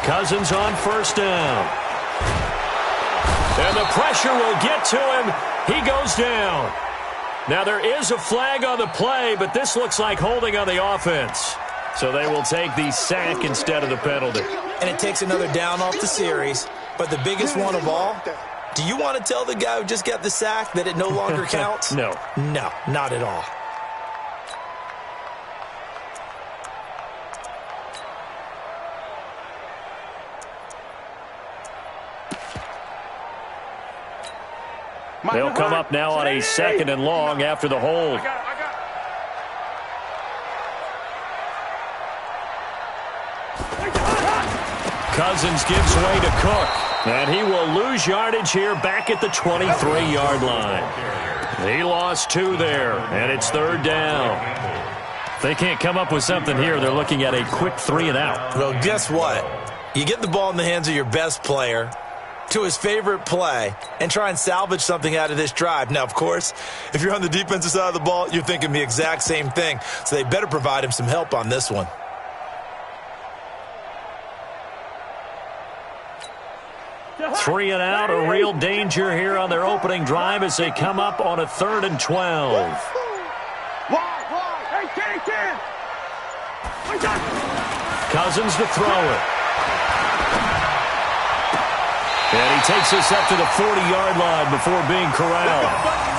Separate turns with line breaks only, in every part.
Cousins on first down. And the pressure will get to him. He goes down. Now there is a flag on the play, but this looks like holding on the offense. So they will take the sack instead of the penalty.
And it takes another down off the series. But the biggest one of all, do you want to tell the guy who just got the sack that it no longer counts?
No.
No, not at all.
They'll come up now on a 2nd and long after the hold. Cousins gives way to Cook. And he will lose yardage here back at the 23-yard line. He lost 2 there, and it's 3rd down. If they can't come up with something here, they're looking at a quick 3 and out.
Well, guess what? You get the ball in the hands of your best player to his favorite play and try and salvage something out of this drive. Now, of course, if you're on the defensive side of the ball, you're thinking the exact same thing. So they better provide him some help on this one.
Three and out, a real danger here on their opening drive as they come up on a 3rd and 12. Cousins to throw it. And he takes us up to the 40-yard line before being corralled.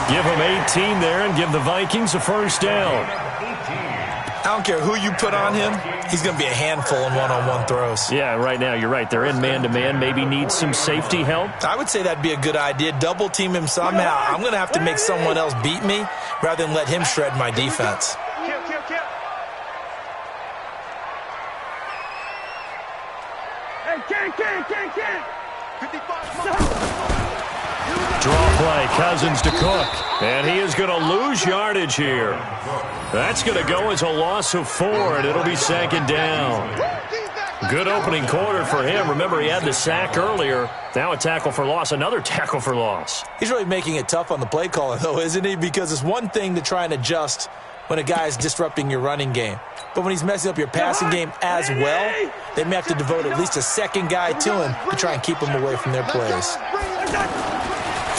Give him 18 there and give the Vikings a first down.
I don't care who you put on him. He's going to be a handful in one-on-one throws.
Yeah, right now, you're right. They're in man-to-man. Maybe need some safety help.
I would say that'd be a good idea. Double team him somehow. I'm going to have to make someone else beat me rather than let him shred my defense.
Draw play, Cousins to Cook. And he is going to lose yardage here. That's going to go as a loss of 4, and it'll be 2nd down. Good opening quarter for him. Remember, he had the sack earlier. Now a tackle for loss, another tackle for loss.
He's really making it tough on the play caller, though, isn't he? Because it's one thing to try and adjust when a guy is disrupting your running game. But when he's messing up your passing game as well, they may have to devote at least a second guy to him to try and keep him away from their plays.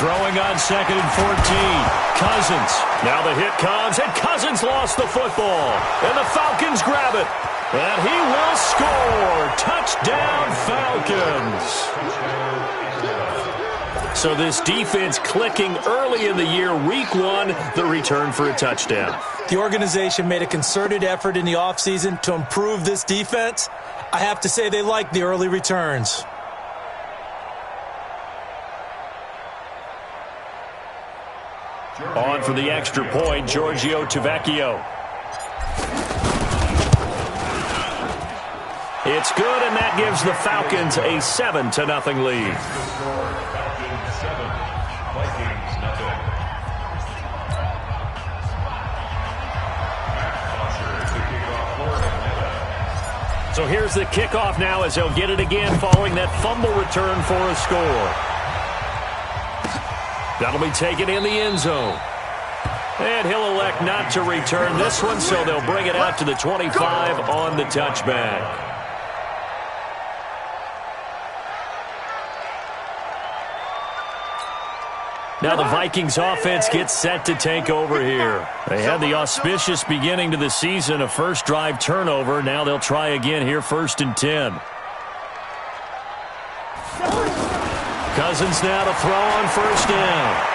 Throwing on 2nd and 14. Cousins. Now the hit comes, and Cousins lost the football. And the Falcons grab it. And he will score. Touchdown, Falcons. So this defense clicking early in the year. Week 1, the return for a touchdown.
The organization made a concerted effort in the offseason to improve this defense. I have to say they like the early returns.
On for the extra point, Giorgio Tavecchio. It's good, and that gives the Falcons a 7-0 lead. So here's the kickoff now as they'll get it again following that fumble return for a score. That'll be taken in the end zone. And he'll elect not to return this one, so they'll bring it out to the 25 on the touchback. Now the Vikings offense gets set to take over here. They had the auspicious beginning to the season, a first drive turnover. Now they'll try again here, 1st and 10. Cousins now to throw on first down.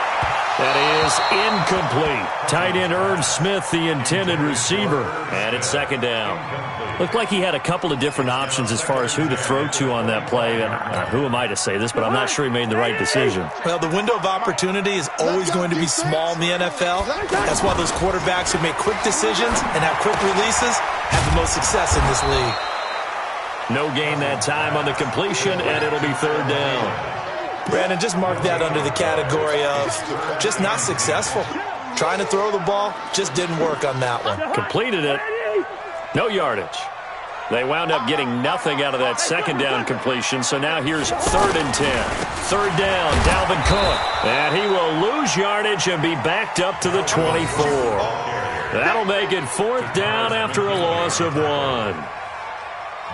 That is incomplete. Tight end Irv Smith, the intended receiver. And it's 2nd down. Looked like he had a couple of different options as far as who to throw to on that play. And who am I to say this, but I'm not sure he made the right decision.
Well, the window of opportunity is always going to be small in the NFL. That's why those quarterbacks who make quick decisions and have quick releases have the most success in this league.
No gain that time on the completion, and it'll be 3rd down.
Brandon, just mark that under the category of just not successful. Trying to throw the ball, just didn't work on that one.
Completed it. No yardage. They wound up getting nothing out of that second down completion, so now here's 3rd and 10. 3rd down, Dalvin Cook. And he will lose yardage and be backed up to the 24. That'll make it 4th down after a loss of 1.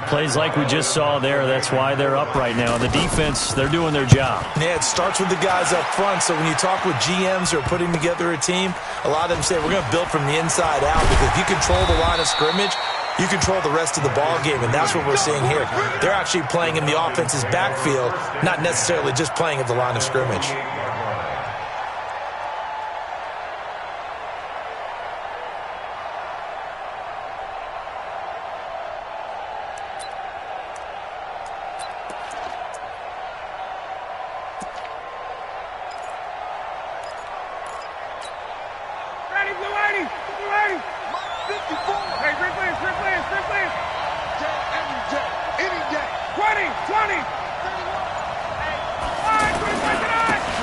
Plays like we just saw there. That's why they're up right now. The defense, they're doing their job.
Yeah, it starts with the guys up front. So when you talk with GMs who are putting together a team, a lot of them say we're going to build from the inside out, because if you control the line of scrimmage, you control the rest of the ball game, and that's what we're seeing here. They're actually playing in the offense's backfield, not necessarily just playing at the line of scrimmage.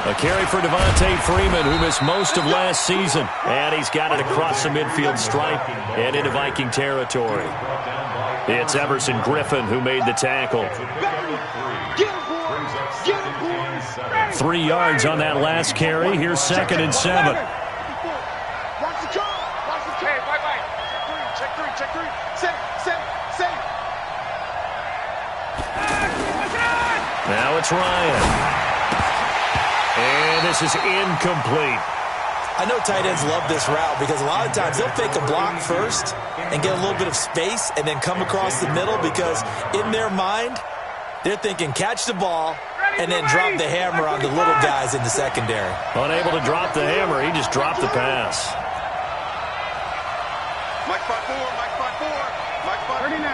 A carry for Devontae Freeman, who missed most of last season. And he's got it across the midfield stripe and into Viking territory. It's Everson Griffin who made the tackle. 3 yards on that last carry. Here's 2nd and 7. Now it's Ryan. And this is incomplete.
I know tight ends love this route because a lot of times they'll fake a block first and get a little bit of space and then come across the middle, because in their mind, they're thinking catch the ball and then drop the hammer on the little guys in the secondary.
Unable to drop the hammer, he just dropped the pass.
Mike 5-4, Mike 5-4, Mike 5-39.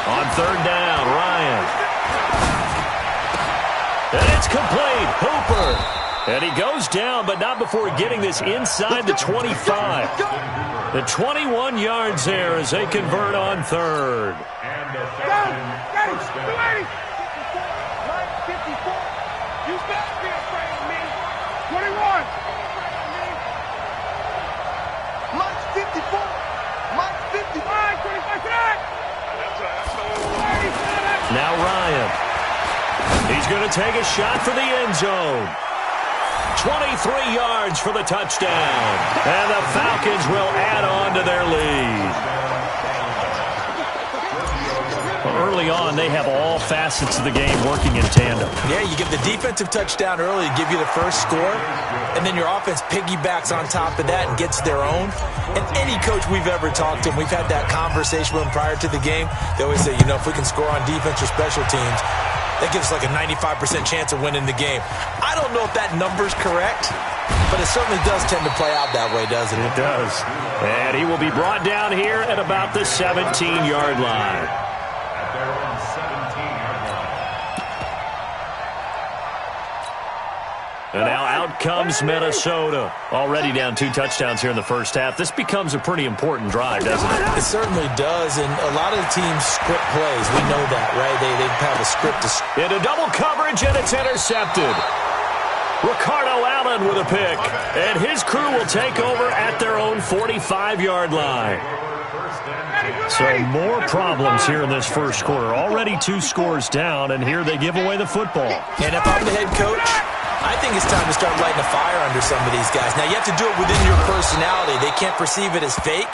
On 3rd down, Ryan. And it's complete. Hooper. And he goes down, but not before getting this inside the 25. The 21 yards there as they convert on 3rd. Now Ryan. He's going to take a shot for the end zone. 23 yards for the touchdown. And the Falcons will add on to their lead. Early on, they have all facets of the game working in tandem.
Yeah, you get the defensive touchdown early, give you the first score, and then your offense piggybacks on top of that and gets their own. And any coach we've ever talked to, and we've had that conversation with them prior to the game, they always say, you know, if we can score on defense or special teams, that gives us like a 95% chance of winning the game. I don't know if that number's correct, but it certainly does tend to play out that way, doesn't it?
It does. And he will be brought down here at about the 17-yard line. And now out comes Minnesota. Already down 2 touchdowns here in the first half. This becomes a pretty important drive, doesn't it?
It certainly does, and a lot of teams script plays. We know that, right? They have a script.
Into double coverage, and it's intercepted. Ricardo Allen with a pick. And his crew will take over at their own 45-yard line. So more problems here in this first quarter. Already 2 scores down, and here they give away the football.
And if I'm the head coach, I think it's time to start lighting a fire under some of these guys. Now, you have to do it within your personality. They can't perceive it as fake.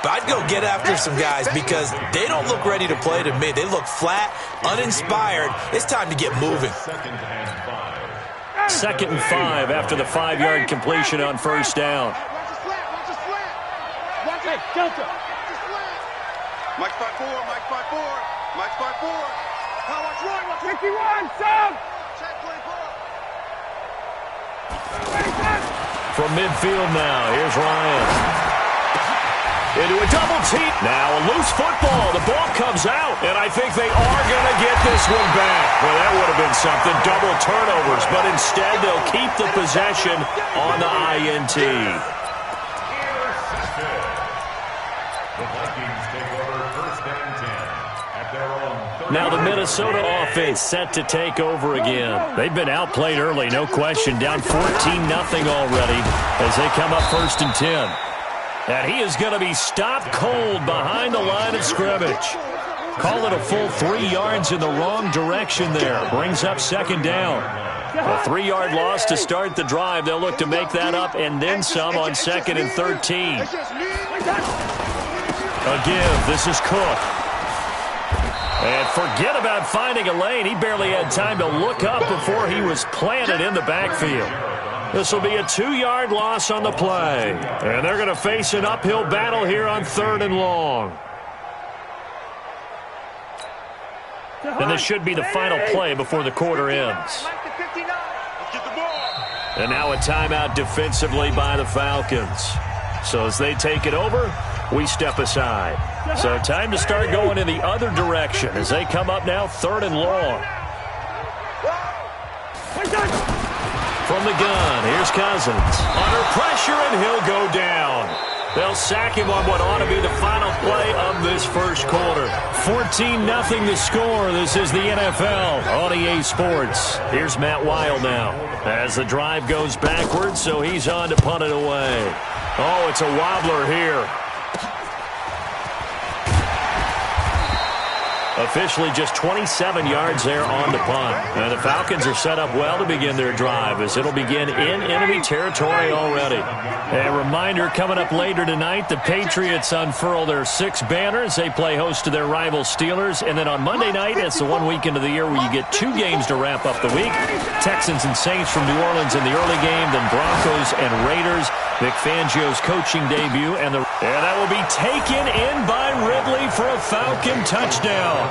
But I'd go get after some guys because they don't look ready to play to me. They look flat, uninspired. It's time to get moving.
2nd and 5 after the 5-yard completion on first down.
Hey, Delta. Mike 5-4, Mike 5-4, Mike 5-4. Watch Roy, watch 51, sub. Check play ball.
From midfield now, here's Ryan. Into a double team. Now a loose football. The ball comes out, and I think they are going to get this one back. Well, that would have been something. Double turnovers, but instead they'll keep the possession on the INT. Now the Minnesota offense set to take over again. They've been outplayed early, no question. Down 14-0 already as they come up 1st and 10. And he is going to be stopped cold behind the line of scrimmage. Call it a full 3 yards in the wrong direction there. Brings up second down. A 3-yard loss to start the drive. They'll look to make that up and then some on 2nd and 13. A give. This is Cook. And forget about finding a lane. He barely had time to look up before he was planted in the backfield. This will be a 2-yard loss on the play. And they're going to face an uphill battle here on 3rd and long. And this should be the final play before the quarter ends. And now a timeout defensively by the Falcons. So as they take it over, we step aside. So time to start going in the other direction as they come up now 3rd and long. From the gun, here's Cousins. Under pressure, and he'll go down. They'll sack him on what ought to be the final play of this first quarter. 14-0 the score. This is the NFL on EA Sports. Here's Matt Weil now as the drive goes backwards, so he's on to punt it away. Oh, it's a wobbler here. Officially just 27 yards there on the punt. And the Falcons are set up well to begin their drive as it'll begin in enemy territory already. A reminder coming up later tonight, the Patriots unfurl their 6 banners. They play host to their rival Steelers. And then on Monday night, it's the one weekend of the year where you get 2 games to wrap up the week. Texans and Saints from New Orleans in the early game, then Broncos and Raiders. Vic Fangio's coaching debut, and that will be taken in by Ridley for a Falcon touchdown.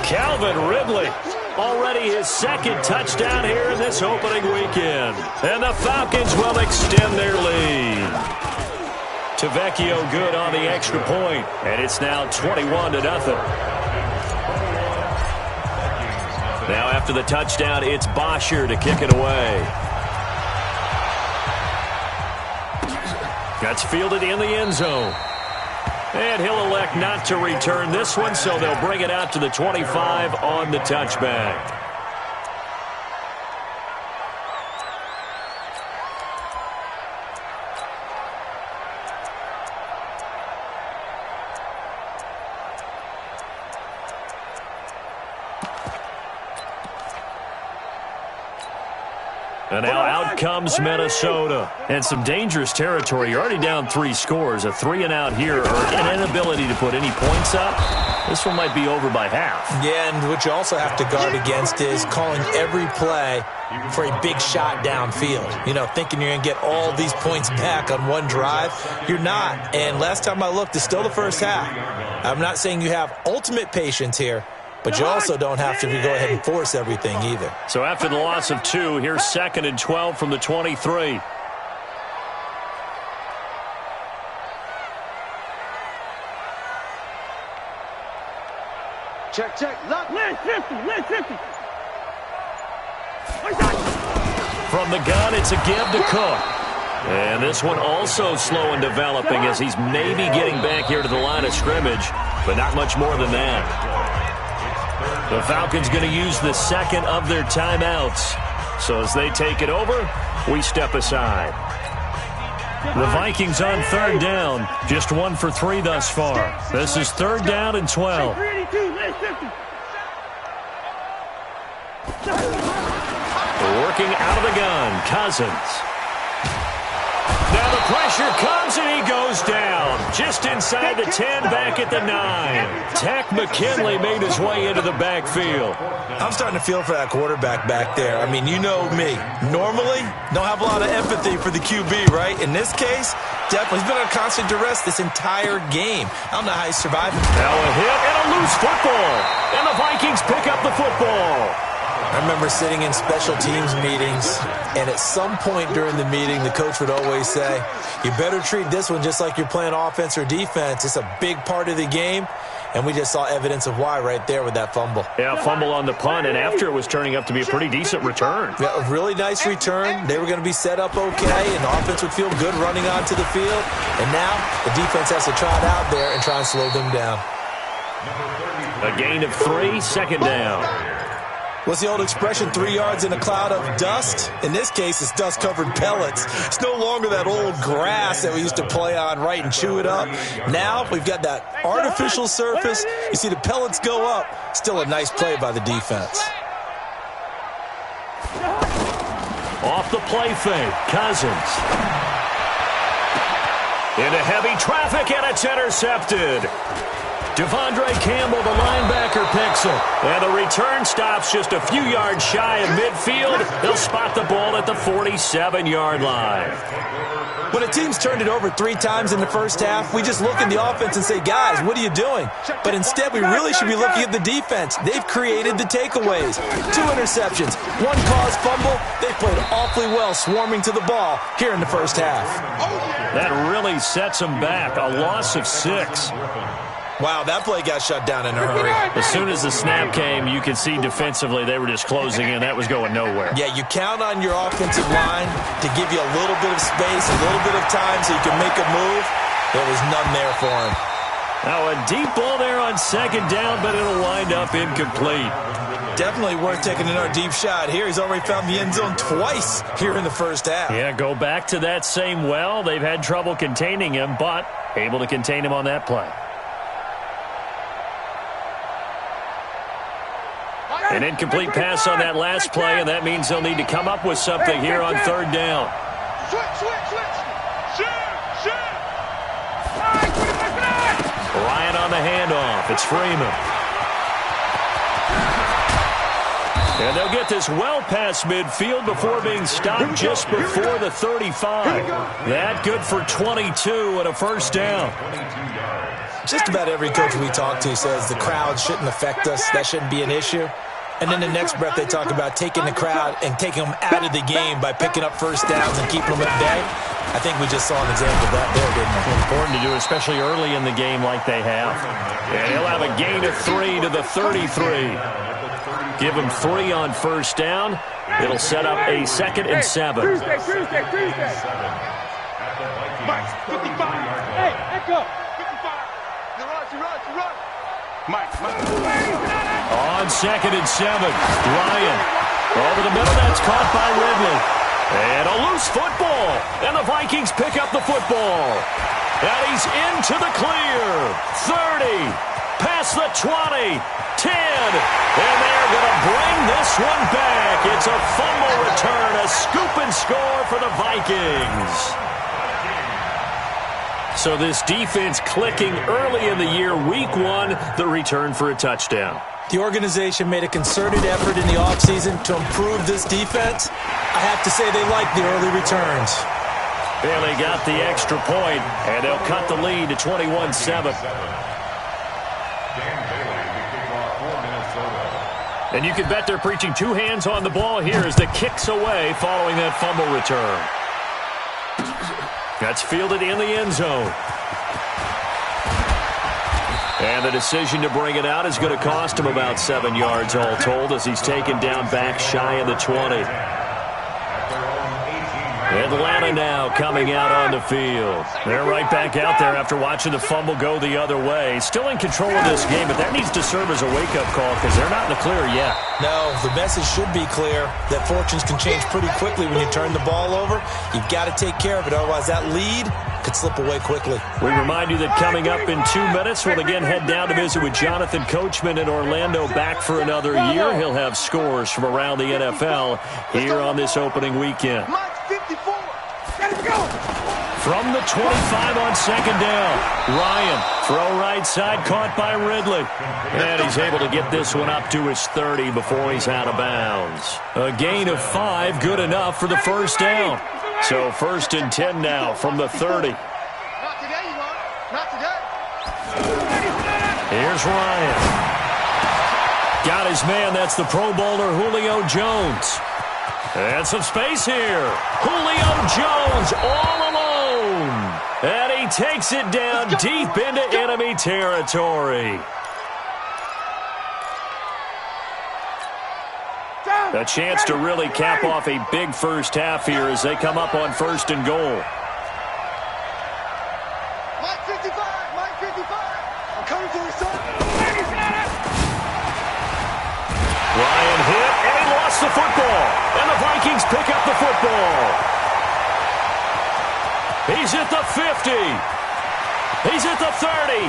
Calvin Ridley, already his 2nd touchdown here in this opening weekend. And the Falcons will extend their lead. Tavecchio good on the extra point, and it's now 21-0. Now after the touchdown, it's Bosher to kick it away. That's fielded in the end zone. And he'll elect not to return this one, so they'll bring it out to the 25 on the touchback. And now out comes Minnesota. And some dangerous territory. You're already down 3 scores. A 3-and-out here, or an inability to put any points up. This one might be over by half.
Yeah, and what you also have to guard against is calling every play for a big shot downfield. You know, thinking you're going to get all these points back on one drive. You're not. And last time I looked, it's still the first half. I'm not saying you have ultimate patience here, but you also don't have to go ahead and force everything either.
So after the loss of 2, here's 2nd and 12 from the 23.
Check, check. Look. Lynch 50.
From the gun, it's a give to Cook. And this one also slow in developing as he's maybe getting back here to the line of scrimmage, but not much more than that. The Falcons going to use the 2nd of their timeouts. So as they take it over, we step aside. The Vikings on 3rd down. Just 1 for 3 thus far. This is 3rd down and 12. Working out of the gun, Cousins. Now the pressure comes and he goes down. Just inside the 10, back at the 9. Tack McKinley made his way into the backfield.
I'm starting to feel for that quarterback back there. I mean, you know me. Normally, don't have a lot of empathy for the QB, right? In this case, definitely he's been on constant duress this entire game. I don't know how he's surviving.
Now a hit and a loose football. And the Vikings pick up the football.
I remember sitting in special teams meetings, and at some point during the meeting, the coach would always say, you better treat this one just like you're playing offense or defense. It's a big part of the game, and we just saw evidence of why right there with that fumble.
Yeah, fumble on the punt, and after it was turning up to be a pretty decent return.
Yeah, a really nice return. They were going to be set up okay, and the offense would feel good running onto the field. And now the defense has to trot out there and try and slow them down.
A gain of 3, 2nd down.
What's the old expression, 3 yards in a cloud of dust? In this case, it's dust-covered pellets. It's no longer that old grass that we used to play on, right, and chew it up. Now we've got that artificial surface. You see the pellets go up. Still a nice play by the defense.
Off the play fake, Cousins. Into heavy traffic, and it's intercepted. Devondre Campbell, the linebacker, picks it. And the return stops just a few yards shy of midfield. They'll spot the ball at the 47-yard line.
When a team's turned it over 3 times in the first half, we just look at the offense and say, guys, what are you doing? But instead, we really should be looking at the defense. They've created the takeaways. 2 interceptions, 1 caused fumble. They played awfully well swarming to the ball here in the first half.
That really sets them back. A loss of 6.
Wow, that play got shut down in a hurry.
As soon as the snap came, you could see defensively they were just closing in. That was going nowhere.
Yeah, you count on your offensive line to give you a little bit of space, a little bit of time so you can make a move. There was none there for him.
Now a deep ball there on second down, but it'll wind up incomplete.
Definitely worth taking another deep shot here. He's already found the end zone twice here in the first half.
Yeah, go back to that same well. They've had trouble containing him, but able to contain him on that play. An incomplete pass on that last play, and that means they'll need to come up with something here on third down. Ryan on the handoff. It's Freeman. And they'll get this well past midfield before being stopped just before the 35. That good for 22 and a first down.
Just about every coach we talk to says the crowd shouldn't affect us. That shouldn't be an issue. And then the next breath they talk about taking the crowd and taking them out of the game by picking up first downs and keeping them at bay. I think we just saw an example of that there, didn't we?
Important to do, especially early in the game like they have. And he'll have a gain of 3 to the 33. Give him 3 on first down. It'll set up a 2nd and 7.
Tuesday. Mike, 55. Hey, let's go. 55. You run. Mike.
On 2nd and 7, Ryan. Over the middle, that's caught by Ridley. And a loose football. And the Vikings pick up the football. And he's into the clear. 30. Past the 20. 10. And they're going to bring this one back. It's a fumble return. A scoop and score for the Vikings. So this defense clicking early in the year, week 1, the return for a touchdown.
The organization made a concerted effort in the offseason to improve this defense. I have to say they like the early returns.
And they got the extra point, and they'll cut the lead to 21-7. And you can bet they're preaching 2 hands on the ball here as the kick's away following that fumble return. That's fielded in the end zone. And the decision to bring it out is going to cost him about 7 yards all told as he's taken down back shy of the 20. Atlanta now coming out on the field. They're right back out there after watching the fumble go the other way. Still in control of this game, but that needs to serve as a wake-up call because they're not in the clear yet.
No, the message should be clear that fortunes can change pretty quickly when you turn the ball over. You've got to take care of it, otherwise that lead could slip away quickly.
We remind you that coming up in 2 minutes, we'll again head down to visit with Jonathan Coachman in Orlando, back for another year. He'll have scores from around the NFL here on this opening weekend. From the 25 on second down, Ryan, throw right side, caught by Ridley. And he's able to get this one up to his 30 before he's out of bounds. A gain of 5, good enough for the first down. So 1st and 10 now from the 30.
Not today, you won't. Not today.
Here's Ryan. Got his man, that's the Pro Bowler Julio Jones. And some space here. Julio Jones all alone. And he takes it down deep into enemy territory. A chance to really cap off a big first half here as they come up on 1st and goal.
Mike 55. I'm coming for you, son.
Ryan hit. the football, and the Vikings pick up the football. He's at the 50. He's at the 30,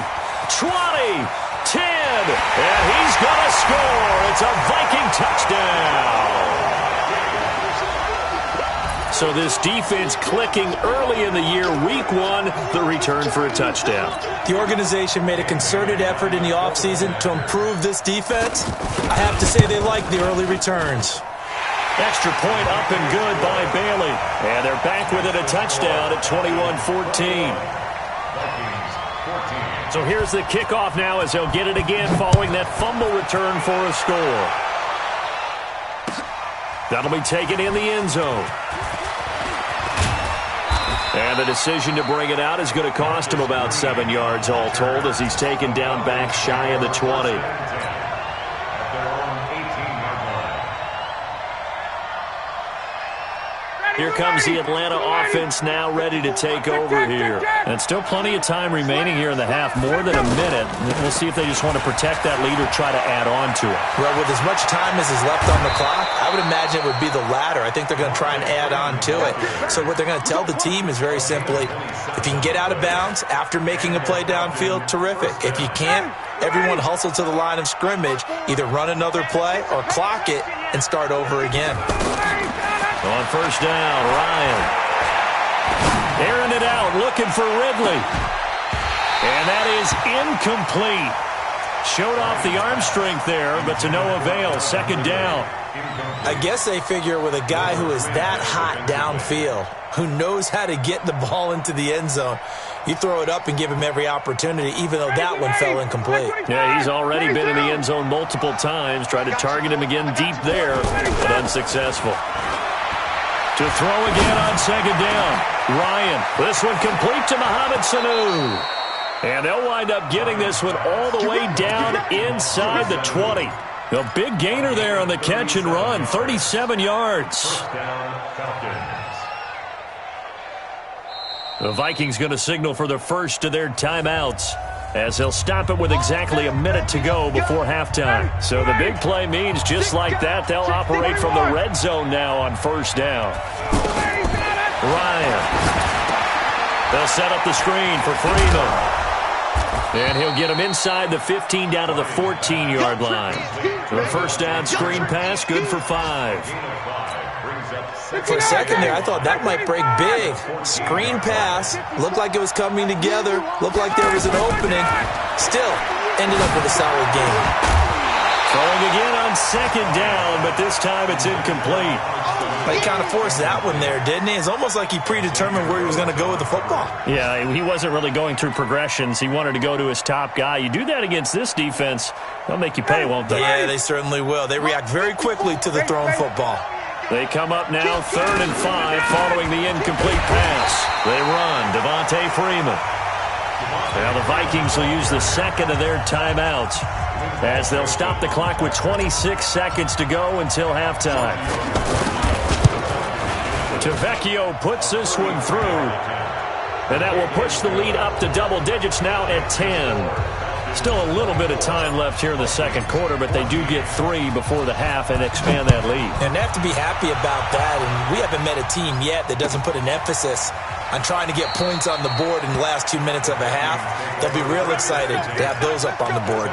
20, 10, and he's going to score. It's a Viking touchdown. So this defense clicking early in the year, week one, the return for a touchdown.
The organization made a concerted effort in the offseason to improve this defense. I have to say they like the early returns.
Extra point up and good by Bailey. And they're back with it, a touchdown at 21-14. So here's the kickoff now as they'll get it again following that fumble return for a score. That'll be taken in the end zone. And the decision to bring it out is going to cost him about 7 yards all told as he's taken down back shy of the 20. Here comes the Atlanta offense now ready to take over here.
And still plenty of time remaining here in the half, more than a minute. We'll see if they just want to protect that lead or try to add on to it.
Well, with as much time as is left on the clock, I would imagine it would be the latter. I think they're going to try and add on to it. So what they're going to tell the team is very simply, if you can get out of bounds after making a play downfield, terrific. If you can't, everyone hustle to the line of scrimmage, either run another play or clock it and start over again.
On first down, Ryan. Airing it out, looking for Ridley. And that is incomplete. Showed off the arm strength there, but to no avail. Second down.
I guess they figure with a guy who is that hot downfield, who knows how to get the ball into the end zone, you throw it up and give him every opportunity, even though that one fell incomplete.
Yeah, he's already been in the end zone multiple times. Tried to target him again deep there, but unsuccessful. To throw again on second down. Ryan, this one complete to Mohamed Sanu. And they'll wind up getting this one all the way down inside the 20. A big gainer there on the catch and run, 37 yards. The Vikings going to signal for the first of their timeouts, as they'll stop it with exactly a minute to go before halftime. So the big play means just like that, they'll operate from the red zone now on first down. Ryan. They'll set up the screen for Freeman. And he'll get him inside the 15 down to the 14-yard line. So a first down screen pass, good for 5.
For a second there, I thought that might break big. Screen pass. Looked like it was coming together. Looked like there was an opening. Still, ended up with a solid game.
Throwing again on second down, but this time it's incomplete.
He kind of forced that one there, didn't he? It's almost like he predetermined where he was going to go with the football.
Yeah, he wasn't really going through progressions. He wanted to go to his top guy. You do that against this defense, they'll make you pay, won't they?
Yeah, they certainly will. They react very quickly to the thrown football.
They come up now 3rd and 5 following the incomplete pass. They run. Devontae Freeman. Now the Vikings will use the second of their timeouts as they'll stop the clock with 26 seconds to go until halftime. Tavecchio puts this one through, and that will push the lead up to double digits now at 10. Still a little bit of time left here in the second quarter, but they do get 3 before the half and expand that lead.
And they have to be happy about that, and we haven't met a team yet that doesn't put an emphasis on trying to get points on the board in the last 2 minutes of a half. They'll be real excited to have those up on the board.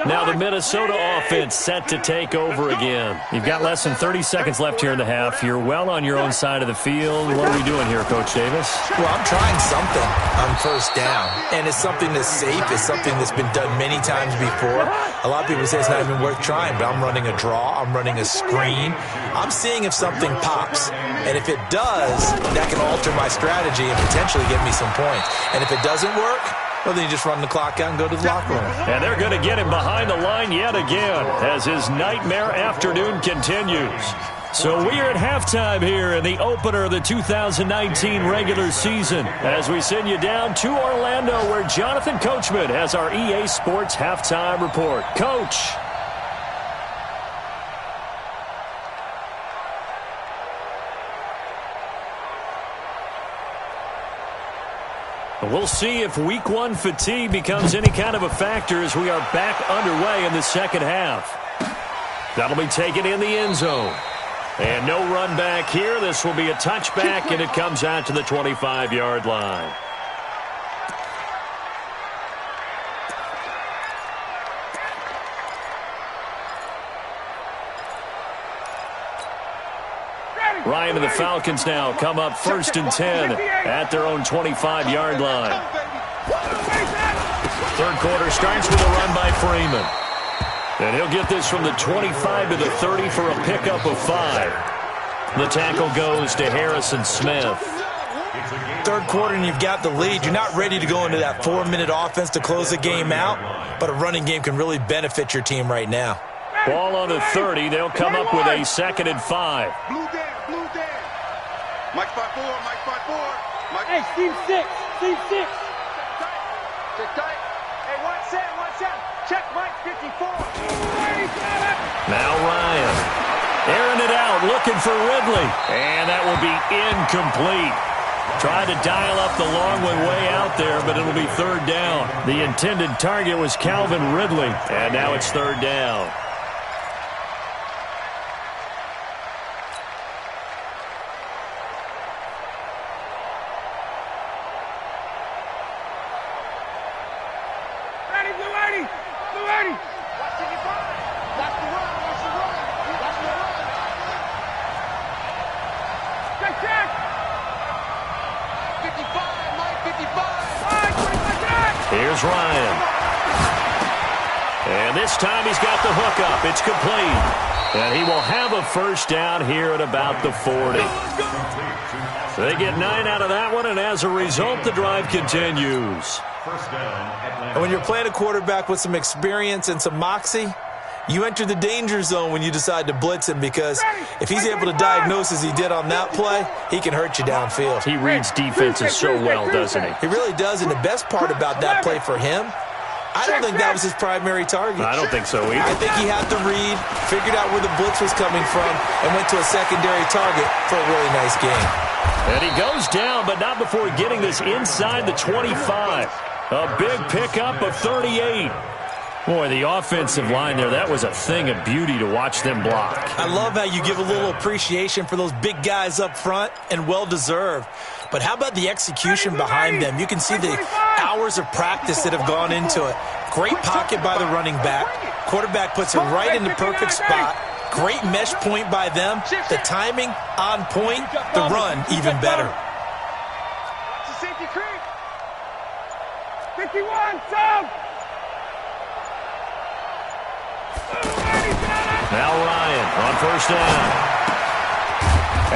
Now the Minnesota offense set to take over again.
You've got less than 30 seconds left here in the half. You're well on your own side of the field. What are we doing here, Coach Davis?
Well, I'm trying something on first down, and it's something that's safe. It's something that's been done many times before. A lot of people say it's not even worth trying, but I'm running a draw. I'm running a screen. I'm seeing if something pops, and if it does, that can alter my strategy and potentially get me some points. And if it doesn't work, Well, then you just run the clock out and go to the locker room.
And they're going to get him behind the line yet again as his nightmare afternoon continues. So we are at halftime here in the opener of the 2019 regular season as we send you down to Orlando where Jonathan Coachman has our EA Sports halftime report. Coach. We'll see if week one fatigue becomes any kind of a factor as we are back underway in the second half. That'll be taken in the end zone. And no run back here. This will be a touchback, and it comes out to the 25-yard line. Ryan and the Falcons now come up 1st and 10 at their own 25-yard line. Third quarter starts with a run by Freeman. And he'll get this from the 25 to the 30 for a pickup of 5. The tackle goes to Harrison Smith.
Third quarter and you've got the lead. You're not ready to go into that 4-minute offense to close the game out, but a running game can really benefit your team right now.
Ball on the 30. They'll come up with a 2nd and 5.
Blue down. Mike 5-4, Mike 5-4. Mike.
Hey, Steve 6. Steve 6.
Check tight. Hey, 1 7. Check Mike 54.
Now Ryan. Airing it out, looking for Ridley. And that will be incomplete. Tried to dial up the long one way out there, but it'll be 3rd down. The intended target was Calvin Ridley. And now it's 3rd down. Here's Ryan. And this time he's got the hook up. It's complete. And he will have a 1st down here at about the 40. They get 9 out of that one, and as a result, the drive continues.
And when you're playing a quarterback with some experience and some moxie, you enter the danger zone when you decide to blitz him, because if he's able to diagnose as he did on that play, he can hurt you downfield.
He reads defenses so well, doesn't he?
He really does, and the best part about that play for him, I don't think that was his primary target.
I don't think so either.
I think he had to read, figured out where the blitz was coming from, and went to a secondary target for a really nice game.
And he goes down, but not before getting this inside the 25. A big pickup of 38. Boy, the offensive line there, that was a thing of beauty to watch them block.
I love how you give a little appreciation for those big guys up front, and well-deserved. But how about the execution behind them? You can see the hours of practice that have gone into it. Great pocket by the running back. Quarterback puts it right in the perfect spot. Great mesh point by them. The timing on point. The run even better.
Safety creep.
51, Tom!
Now Ryan on 1st down.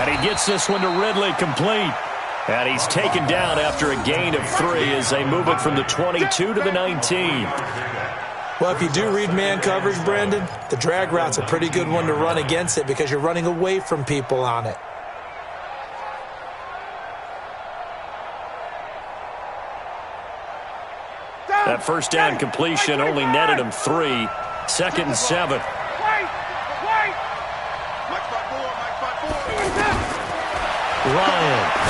And he gets this one to Ridley complete. And he's taken down after a gain of 3 as they move it from the 22 to the 19.
Well, if you do read man coverage, Brandon, the drag route's a pretty good one to run against it because you're running away from people on it.
That 1st down completion only netted him 3. 2nd and 7. Ryan.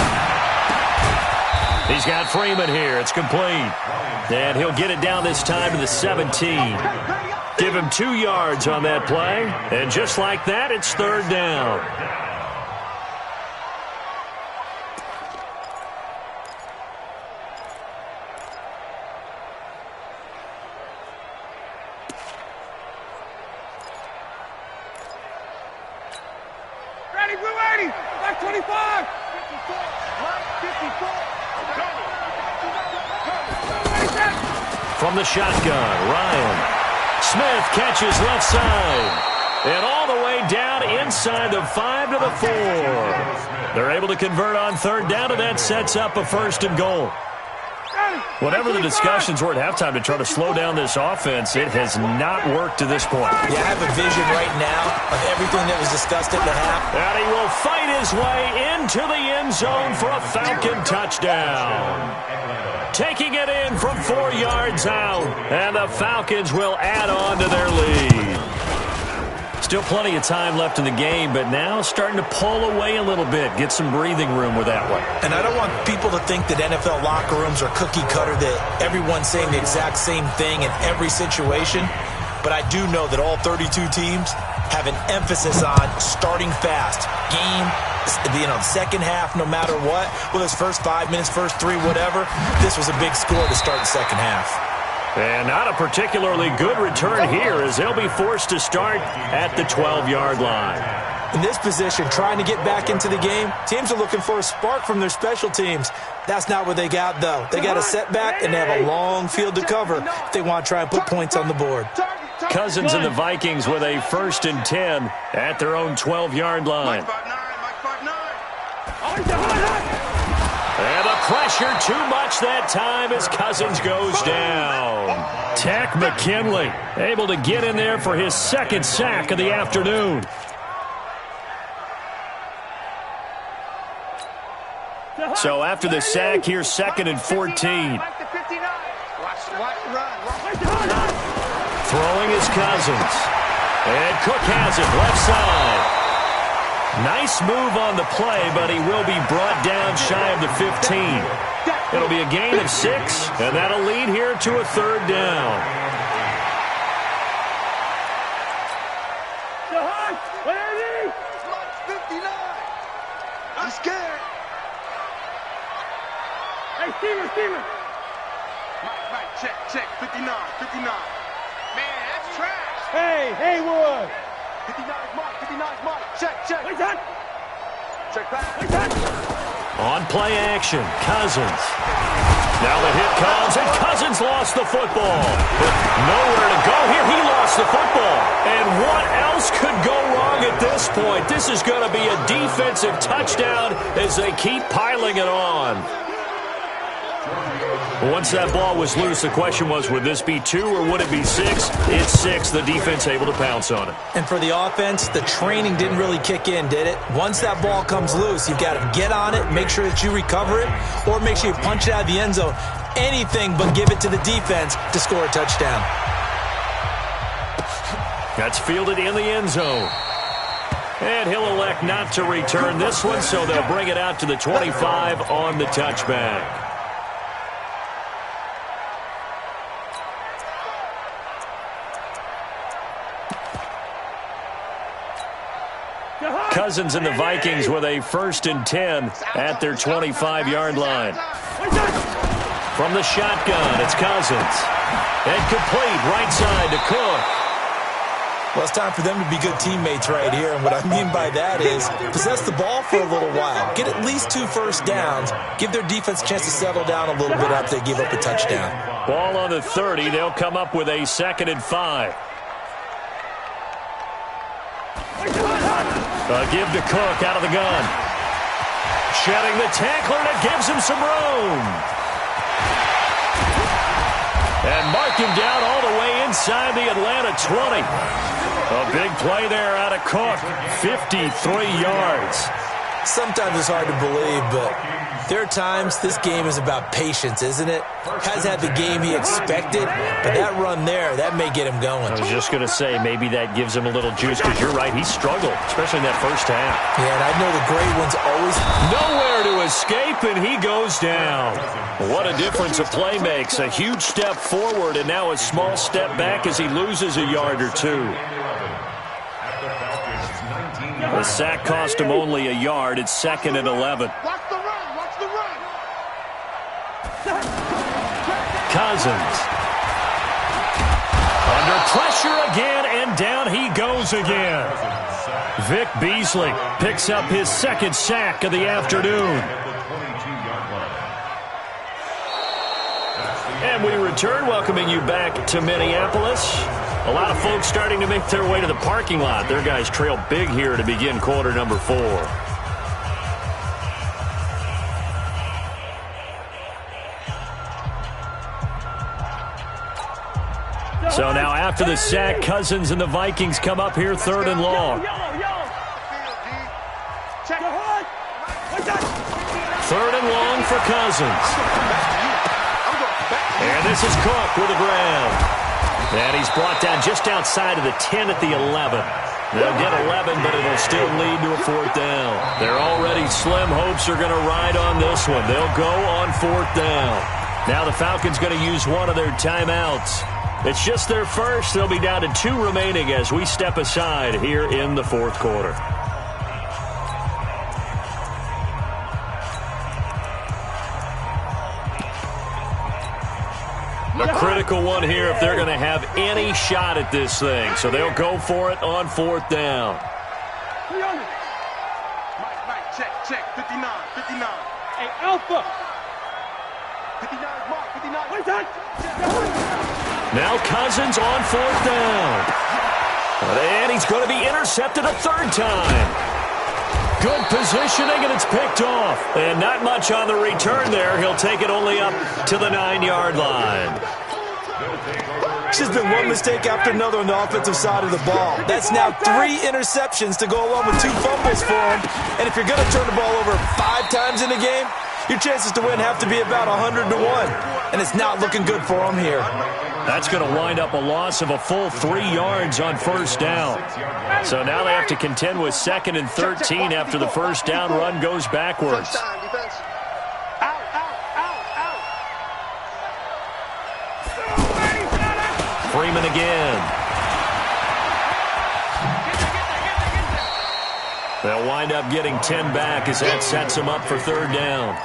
He's got Freeman here. It's complete. And he'll get it down this time to the 17. Give him 2 yards on that play. And just like that, it's 3rd down.
Ready, blue 80, back 25.
54.
From the shotgun, Ryan. Smith catches left side. And all the way down inside the 5 to the 4. They're able to convert on 3rd down, and that sets up a 1st and goal.
Whatever the discussions were at halftime to try to slow down this offense, it has not worked to this point.
Yeah, I have a vision right now of everything that was discussed at the half.
And he will fight his way into the end zone for a Falcon touchdown. Taking it in from 4 yards out, and the Falcons will add on to their lead. Still plenty of time left in the game, but now starting to pull away a little bit, get some breathing room with that one.
And I don't want people to think that NFL locker rooms are cookie cutter, that everyone's saying the exact same thing in every situation. But I do know that all 32 teams have an emphasis on starting fast. Game, second half, no matter what. Well, it's first 5 minutes, first 3, whatever. This was a big score to start the second half.
And not a particularly good return here as they'll be forced to start at the 12-yard line.
In this position, trying to get back into the game, teams are looking for a spark from their special teams. That's not what they got, though. They got a setback, and they have a long field to cover if they want to try and put points on the board.
Cousins and the Vikings with a 1st and 10 at their own 12-yard line. And the pressure too much that time as Cousins goes down. Tack McKinley able to get in there for his 2nd sack of the afternoon. So after the sack, here's 2nd and 14. Throwing is Cousins. And Cook has it left side. Nice move on the play, but he will be brought down shy of the 15. It'll be a gain of 6, and that'll lead here to a 3rd down.
I'm scared.
Hey, Steven.
Mike, check. 59. Man, that's trash.
Hey, Haywood.
59 is Mike. Check.
Wait, son.
Check back.
On play action, Cousins. Now the hit comes, and Cousins lost the football. But nowhere to go here. He lost the football. And what else could go wrong at this point? This is going to be a defensive touchdown as they keep piling it on. Once that ball was loose, the question was, would this be 2 or would it be 6? It's 6. The defense able to pounce on it.
And for the offense, the training didn't really kick in, did it? Once that ball comes loose, you've got to get on it, make sure that you recover it, or make sure you punch it out of the end zone. Anything but give it to the defense to score a touchdown.
That's fielded in the end zone. And he'll elect not to return this one, so they'll bring it out to the 25 on the touchback. Cousins and the Vikings with a 1st and 10 at their 25-yard line. From the shotgun, it's Cousins. And complete right side to Cook.
Well, it's time for them to be good teammates right here, and what I mean by that is possess the ball for a little while. Get at least 2 first downs. Give their defense a chance to settle down a little bit after they give up a touchdown.
Ball on the 30. They'll come up with a 2nd and 5. A give to Cook out of the gun. Shedding the tackler, and it gives him some room. And mark him down all the way inside the Atlanta 20. A big play there out of Cook. 53 yards.
Sometimes it's hard to believe, but there are times this game is about patience, isn't it? Has had the game he expected, but that run there, that may get him going.
I was just going to say, maybe that gives him a little juice, because you're right, he struggled, especially in that first half.
Yeah, and I know the great ones always...
Nowhere to escape, and he goes down. What a difference a play makes. A huge step forward, and now a small step back as he loses a yard or 2. The sack cost him only a yard. It's 2nd and 11.
Watch the run.
Cousins. Under pressure again, and down he goes again. Vic Beasley picks up his 2nd sack of the afternoon. And we return, welcoming you back to Minneapolis. A lot of folks starting to make their way to the parking lot. Their guys trail big here to begin quarter number 4.
So now after the sack, Cousins and the Vikings come up here 3rd and long. 3rd and long for Cousins. And this is Cook with a grab. And he's brought down just outside of the 10 at the 11. They'll get 11, but it'll still lead to a 4th down. Their already slim hopes are going to ride on this one. They'll go on 4th down. Now the Falcons going to use one of their timeouts. It's just their first. They'll be down to 2 remaining as we step aside here in the 4th quarter. A critical one here if they're going to have any shot at this thing. So they'll go for it on 4th down.
Mike, check. 59.
Hey, Alpha.
59 is Mark. 59.
What's that?
Now Cousins on 4th down. And he's going to be intercepted a 3rd time. Good positioning, and it's picked off. And not much on the return there. He'll take it only up to the 9-yard line.
It's just been one mistake after another on the offensive side of the ball. That's now 3 interceptions to go along with 2 fumbles for him. And if you're going to turn the ball over 5 times in a game, your chances to win have to be about 100 to 1. And it's not looking good for him here.
That's going to wind up a loss of a full 3 yards on 1st down. So now they have to contend with 2nd and 13 after the 1st down run goes backwards. Freeman again. They'll wind up getting 10 back as that sets them up for 3rd down.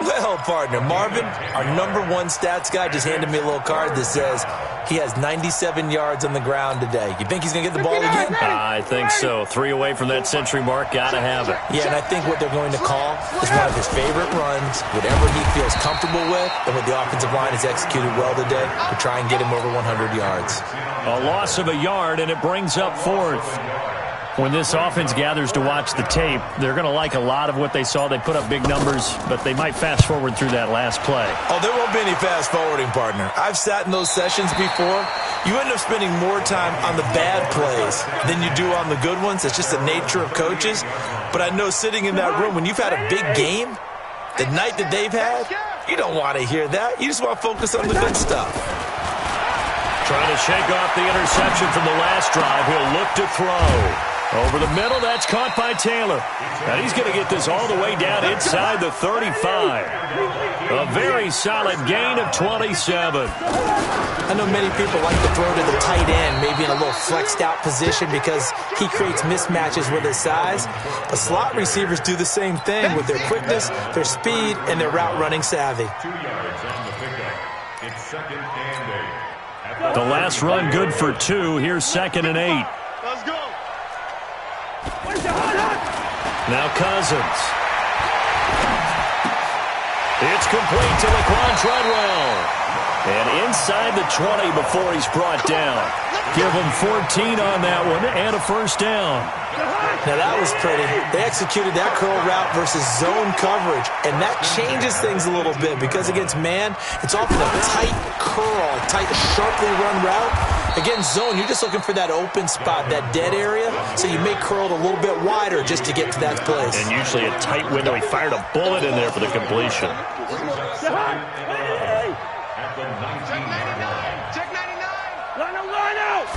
Well, partner, Marvin, our #1 stats guy, just handed me a little card that says he has 97 yards on the ground today. You think he's going to get the ball again?
I think so. 3 away from that century mark. Got to have it.
Yeah, and I think what they're going to call is one of his favorite runs, whatever he feels comfortable with, and what the offensive line has executed well today to try and get him over 100 yards.
A loss of a yard, and it brings up 4th. When this offense gathers to watch the tape, they're going to like a lot of what they saw. They put up big numbers, but they might fast forward through that last play.
Oh, there won't be any fast forwarding, partner. I've sat in those sessions before. You end up spending more time on the bad plays than you do on the good ones. It's just the nature of coaches. But I know sitting in that room, when you've had a big game, the night that they've had, you don't want to hear that. You just want to focus on the good stuff.
Trying to shake off the interception from the last drive. He'll look to throw. Over the middle, that's caught by Taylor. And he's going to get this all the way down inside the 35. A very solid gain of 27.
I know many people like to throw to the tight end, maybe in a little flexed out position because he creates mismatches with his size. But slot receivers do the same thing with their quickness, their speed, and their route running savvy.
The last run good for 2. Here's 2nd and 8.
Let's go.
Now Cousins. It's complete to Laquan Treadwell. And inside the 20 before he's brought down. Give him 14 on that one and a 1st down.
Now that was pretty. They executed that curl route versus zone coverage, and that changes things a little bit because against man, it's often a tight curl, tight, sharply run route. Against zone, you're just looking for that open spot, that dead area, so you may curl it a little bit wider just to get to that place.
And usually a tight window. He fired a bullet in there for the completion.
Check 99.
Line out.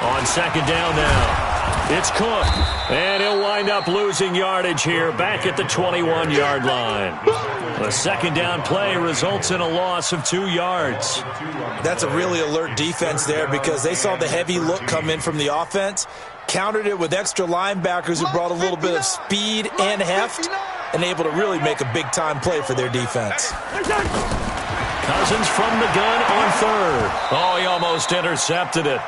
On 2nd down now. It's Cook, and he'll wind up losing yardage here back at the 21-yard line. The 2nd down play results in a loss of 2 yards.
That's a really alert defense there because they saw the heavy look come in from the offense, countered it with extra linebackers who brought a little bit of speed and heft, and able to really make a big-time play for their defense.
Cousins from the gun on 3rd. Oh, he almost intercepted it.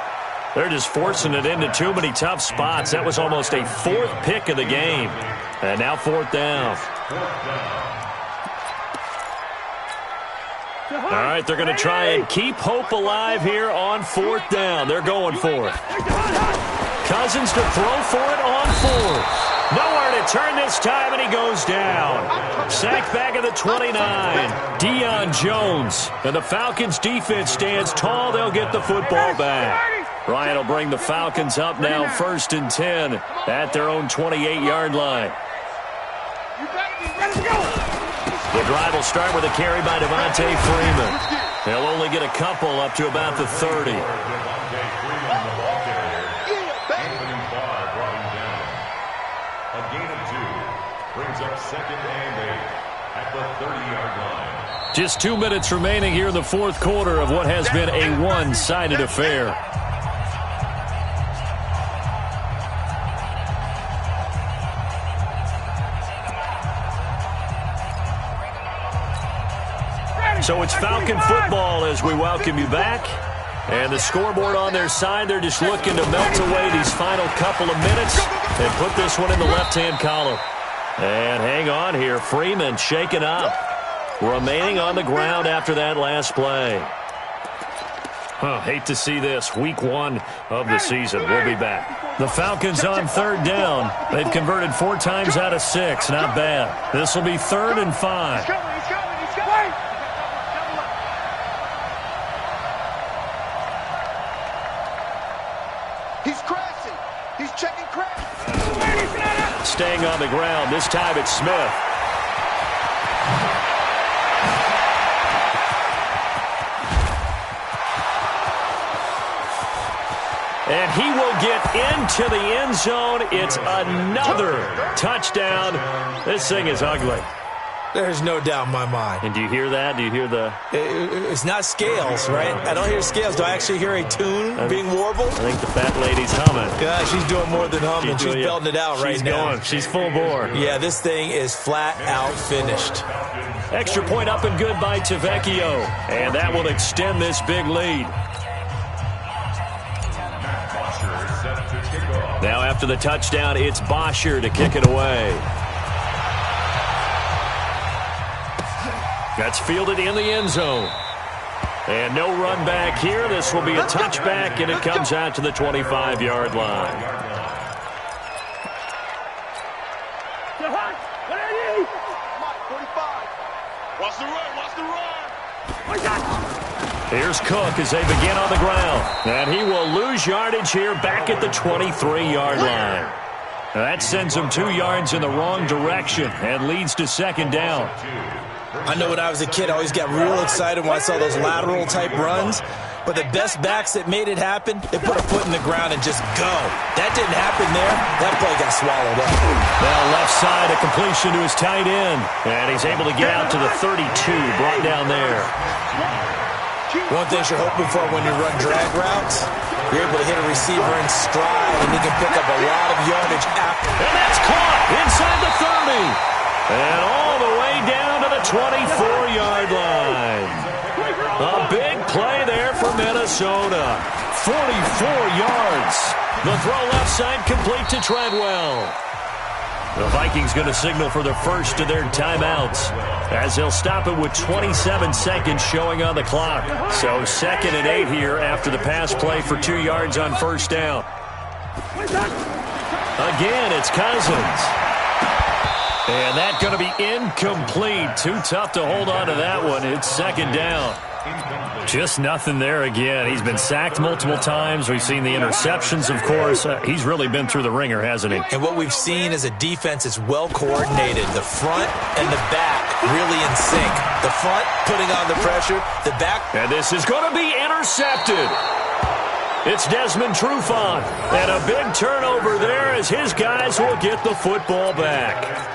They're just forcing it into too many tough spots. That was almost a 4th pick of the game. And now 4th down. All right, they're going to try and keep hope alive here on 4th down. They're going for it. Cousins to throw for it on 4th.
Nowhere to turn this time, and he goes down. Sacked back at the 29. Deion Jones. And the Falcons' defense stands tall. They'll get the football back. Ryan will bring the Falcons up now 1st and 10 at their own 28-yard line. The drive will start with a carry by Devontae Freeman. They'll only get a couple up to about the 30. Just 2 minutes remaining here in the fourth quarter of what has been a one-sided affair. So it's Falcon football as we welcome you back. And the scoreboard on their side, they're just looking to melt away these final couple of minutes and put this one in the left-hand column. And hang on here, Freeman shaken up. Remaining on the ground after that last play. Hate to see this. Week 1 of the season. We'll be back. The Falcons on 3rd down. They've converted 4 times out of 6. Not bad. This will be 3rd and 5.
He's crashing. He's checking crash.
Staying on the ground. This time it's Smith. And he will get into the end zone. It's another touchdown. This thing is ugly.
There's no doubt in my mind.
And do you hear that? Do you hear the...
It's not scales, right? I don't hear scales. Do I actually hear a tune being warbled?
I think the fat lady's humming.
God, she's doing more than humming. She's belting it out right now.
She's going. She's full bore.
Yeah, this thing is flat out finished.
Extra point up and good by Tavecchio. And that will extend this big lead. Now after the touchdown, it's Bosher to kick it away. That's fielded in the end zone. And no run back here. This will be a touchback, and it comes out to the 25-yard line.
Watch the run, watch the run.
Here's Cook as they begin on the ground. And he will lose yardage here back at the 23-yard line. Now that sends him 2 yards in the wrong direction and leads to 2nd down.
I know when I was a kid, I always got real excited when I saw those lateral-type runs. But the best backs that made it happen, they put a foot in the ground and just go. That didn't happen there. That play got swallowed up.
Well, left side, a completion to his tight end. And he's able to get out to the 32, brought down there.
One thing you're hoping for when you run drag routes, you're able to hit a receiver in stride, and he can pick up a lot of yardage after.
And that's caught inside the 30. And all the way down to the 24-yard line. A big play there for Minnesota. 44 yards. The throw left side complete to Treadwell. The Vikings going to signal for the first of their timeouts as they'll stop it with 27 seconds showing on the clock. So 2nd and 8 here after the pass play for 2 yards on 1st down. Again, it's Cousins. And that's going to be incomplete. Too tough to hold on to that one. It's 2nd down. Just nothing there again. He's been sacked multiple times. We've seen the interceptions, of course. He's really been through the ringer, hasn't he?
And what we've seen is a defense that's well coordinated. The front and the back really in sync. The front putting on the pressure. The back.
And this is going to be intercepted. It's Desmond Trufant. And a big turnover there as his guys will get the football back.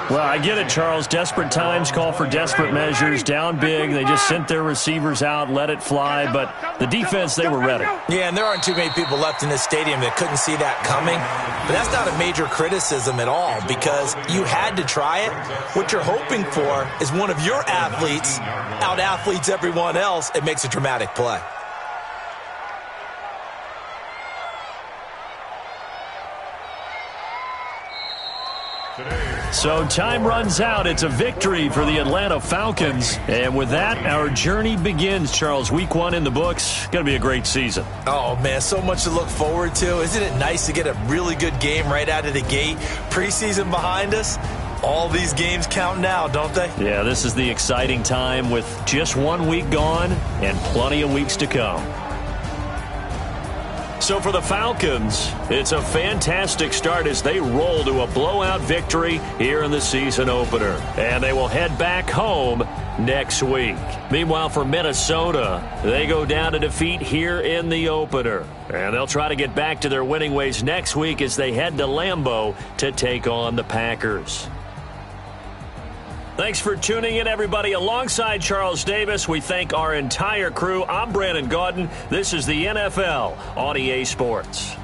Well, I get it, Charles. Desperate times call for desperate measures. Down big. They just sent their receivers out, let it fly. But the defense, they were ready.
Yeah, and there aren't too many people left in this stadium that couldn't see that coming. But that's not a major criticism at all because you had to try it. What you're hoping for is one of your athletes out-athletes everyone else and makes a dramatic play.
So time runs out. It's a victory for the Atlanta Falcons. And with that, our journey begins, Charles. Week 1 in the books. Going to be a great season.
Oh, man, so much to look forward to. Isn't it nice to get a really good game right out of the gate? Preseason behind us. All these games count now, don't they?
Yeah, this is the exciting time with just 1 week gone and plenty of weeks to come. So for the Falcons, it's a fantastic start as they roll to a blowout victory here in the season opener. And they will head back home next week. Meanwhile, for Minnesota, they go down to defeat here in the opener. And they'll try to get back to their winning ways next week as they head to Lambeau to take on the Packers. Thanks for tuning in, everybody. Alongside Charles Davis, we thank our entire crew. I'm Brandon Gaudin. This is the NFL on EA Sports.